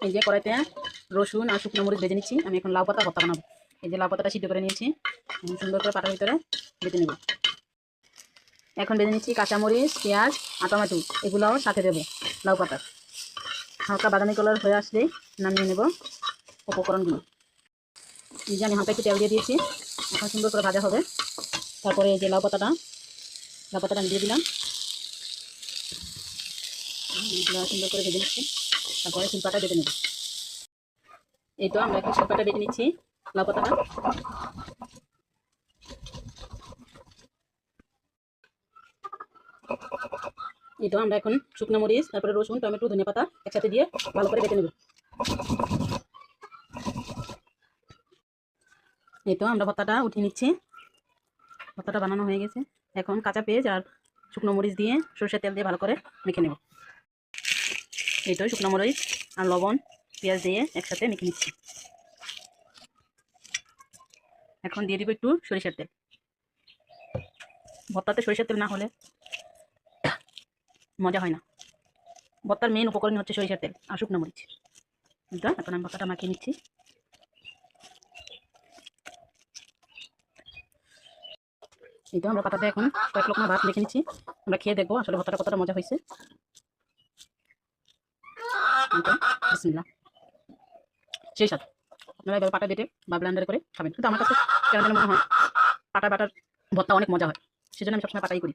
এই যে কড়াইতে রসুন আর শুকনো মরিচ ভেজে নিচ্ছি। আমি এখন লাউ পাতা ভর্তা বানাবো। এই যে লাউ পাতাটা সিদ্ধ করে নিয়েছি, সুন্দর করে পাটার ভিতরে বেটে নেব। এখন ভেজে নিচ্ছি কাঁচামরিচ, পেঁয়াজ আর টমেটো, এগুলোও সাথে দেবো লাউ পাতার। হালকা বাদামি কালার হয়ে আসলেই নামিয়ে নেব উপকরণগুলো। এই যে আমি হালকা একটু তেল দিয়ে দিয়েছি, এখন সুন্দর করে ভাজা হবে। তারপরে এই যে লাউ পাতাটা আমি দিয়ে দিলাম, সুন্দর করে ভেজে নিচ্ছি। তারপরে শিলপাটা বেটে নেব। এই তো আমরা এখন শিলপাটা বেটে নিচ্ছি লাউ পাতাটা। এই তো আমরা এখন শুকনো মরিচ, তারপরে রসুন, টমেটো, ধনিয়া পাতা একসাথে দিয়ে ভালো করে বেটে নেব। এই তো আমরা ভর্তাটা উঠিয়ে নিচ্ছি। ভর্তাটা বানানো হয়ে গেছে। এখন কাঁচা পেঁয়াজ আর শুকনো মরিচ দিয়ে সরষের তেল দিয়ে ভালো করে মেখে নেব। এই তো শুকনো মরিচ আর লবণ, পেঁয়াজ দিয়ে একসাথে মেখে নিচ্ছি। এখন দিয়ে দিব একটু সরিষার তেল। ভর্তাতে সরিষার তেল না হলে মজা হয় না। ভর্তার মেন উপকরণ হচ্ছে সরিষার তেল আর শুকনো মরিচ। তো এখন আমি ভর্তাটা মাখিয়ে নিচ্ছি। এই তো আমরা পাতাতে এখন কয়েক লোকমা ভাত মেখে নিচ্ছি। আমরা খেয়ে দেখবো আসলে ভর্তাটা কতটা মজা হয়েছে। বিসমিল্লাহ, সেই সাথে আপনারা এভাবে পাটা বেটে বা ব্লেন্ডারে করে খাবেন। কিন্তু আমার কাছে কেন যেন মনে হয় পাটার ভর্তা অনেক মজা হয়, সেজন্য আমি সবসময় পাটাই করি।